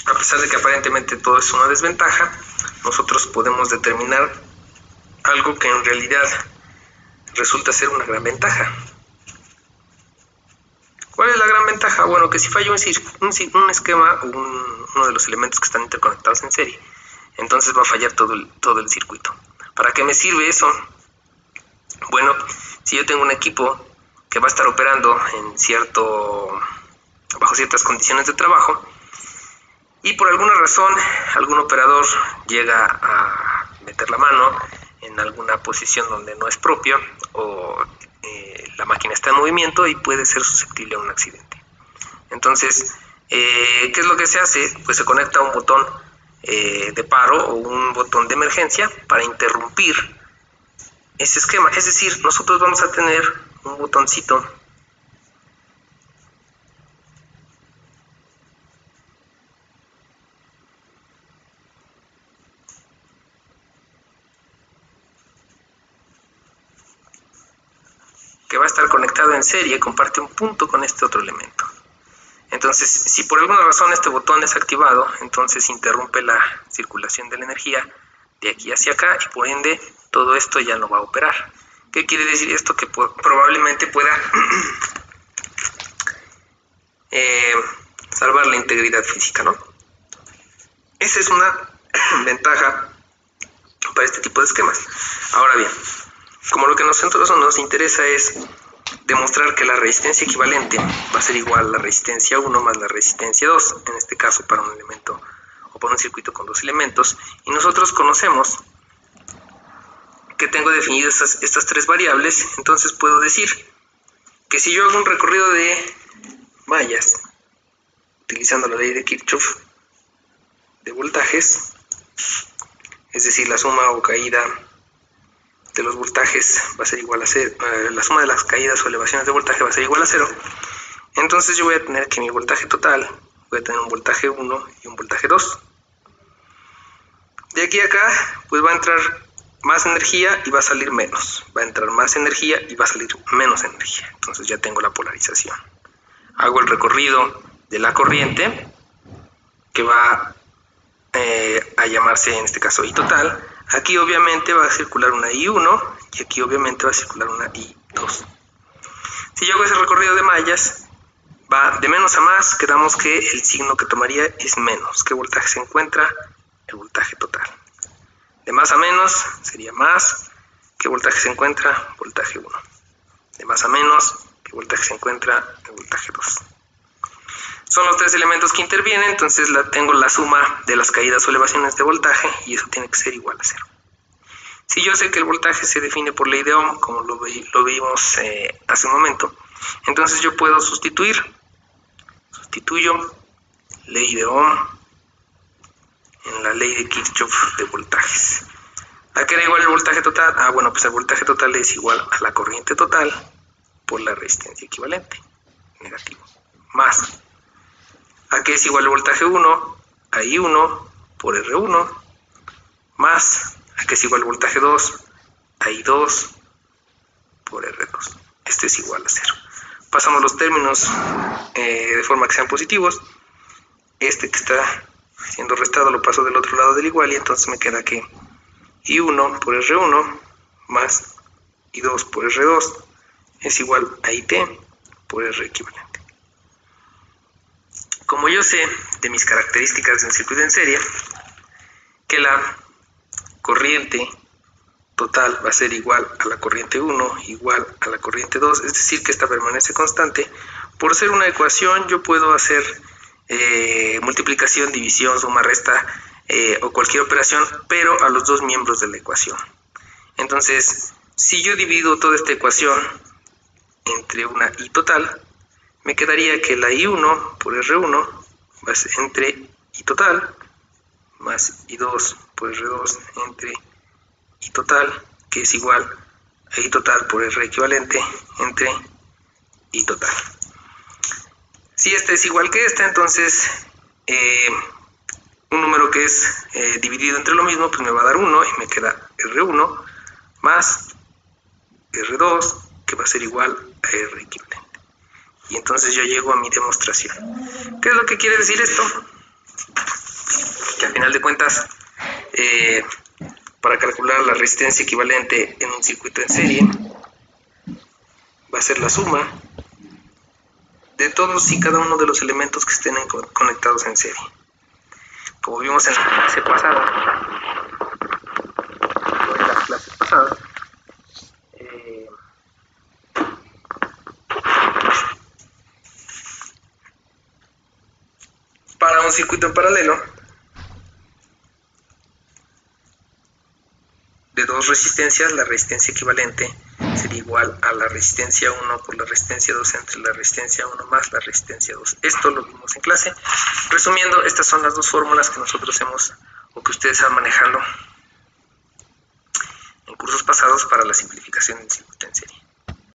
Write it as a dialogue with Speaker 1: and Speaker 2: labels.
Speaker 1: a pesar de que aparentemente todo es una desventaja, nosotros podemos determinar algo que en realidad resulta ser una gran ventaja. ¿Cuál es la gran ventaja? Bueno, que si falla un esquema o uno de los elementos que están interconectados en serie, entonces va a fallar todo el circuito. ¿Para qué me sirve eso? Bueno, si yo tengo un equipo que va a estar operando bajo ciertas condiciones de trabajo, y por alguna razón algún operador llega a meter la mano en alguna posición donde no es propio, o la máquina está en movimiento y puede ser susceptible a un accidente. Entonces, ¿qué es lo que se hace? Pues se conecta un botón de paro o un botón de emergencia para interrumpir ese esquema. Es decir, nosotros vamos a tener un botoncito que va a estar conectado en serie, comparte un punto con este otro elemento. Entonces, si por alguna razón este botón es activado, entonces interrumpe la circulación de la energía de aquí hacia acá y por ende todo esto ya no va a operar. ¿Qué quiere decir esto? Que probablemente pueda salvar la integridad física, ¿no? Esa es una ventaja para este tipo de esquemas. Ahora bien, como lo que a nosotros nos interesa es demostrar que la resistencia equivalente va a ser igual a la resistencia 1 más la resistencia 2, en este caso para un elemento o para un circuito con dos elementos, y nosotros conocemos que tengo definidas estas tres variables, entonces puedo decir que si yo hago un recorrido de mallas utilizando la ley de Kirchhoff de voltajes, es decir, la suma o caída de los voltajes va a ser igual a 0, la suma de las caídas o elevaciones de voltaje va a ser igual a 0, entonces yo voy a tener que mi voltaje total, voy a tener un voltaje 1 y un voltaje 2. De aquí a acá, pues va a entrar más energía y va a salir menos. Va a entrar más energía y va a salir menos energía. Entonces ya tengo la polarización. Hago el recorrido de la corriente, que va a llamarse en este caso I total. Aquí obviamente va a circular una I1 y aquí obviamente va a circular una I2. Si yo hago ese recorrido de mallas, va de menos a más, quedamos que el signo que tomaría es menos. ¿Qué voltaje se encuentra? El voltaje total. De más a menos sería más. ¿Qué voltaje se encuentra? Voltaje 1. De más a menos, ¿qué voltaje se encuentra? El voltaje 2. Son los tres elementos que intervienen, entonces tengo la suma de las caídas o elevaciones de voltaje y eso tiene que ser igual a 0. Si yo sé que el voltaje se define por ley de Ohm, como lo vimos hace un momento, entonces yo puedo sustituyo ley de Ohm en la ley de Kirchhoff de voltajes. ¿A qué era igual el voltaje total? Bueno, pues el voltaje total es igual a la corriente total por la resistencia equivalente, negativo, más. ¿A qué es igual el voltaje 1? A I1 por R1, más. ¿A qué es igual el voltaje 2? A I2 por R2. Este es igual a 0. Pasamos los términos de forma que sean positivos. Este que está siendo restado lo paso del otro lado del igual y entonces me queda que I1 por R1 más I2 por R2 es igual a IT por R equivalente. Como yo sé de mis características de un circuito en serie que la corriente total va a ser igual a la corriente 1 igual a la corriente 2, es decir que esta permanece constante, por ser una ecuación yo puedo hacer multiplicación, división, suma, resta o cualquier operación, pero a los dos miembros de la ecuación. Entonces, si yo divido toda esta ecuación entre una I total, me quedaría que la I1 por R1 va a ser entre I total más I2 por R2 entre I total, que es igual a I total por R equivalente entre I total. Si este es igual que este, entonces un número que es dividido entre lo mismo, pues me va a dar 1 y me queda R1 más R2, que va a ser igual a R equivalente. Y entonces yo llego a mi demostración. ¿Qué es lo que quiere decir esto? A final de cuentas, para calcular la resistencia equivalente en un circuito en serie, va a ser la suma de todos y cada uno de los elementos que estén conectados en serie. Como vimos en la clase pasada, para un circuito en paralelo de dos resistencias, la resistencia equivalente sería igual a la resistencia 1 por la resistencia 2 entre la resistencia 1 más la resistencia 2. Esto lo vimos en clase. Resumiendo, estas son las dos fórmulas que nosotros hemos, o que ustedes están manejando en cursos pasados para la simplificación del circuito en serie.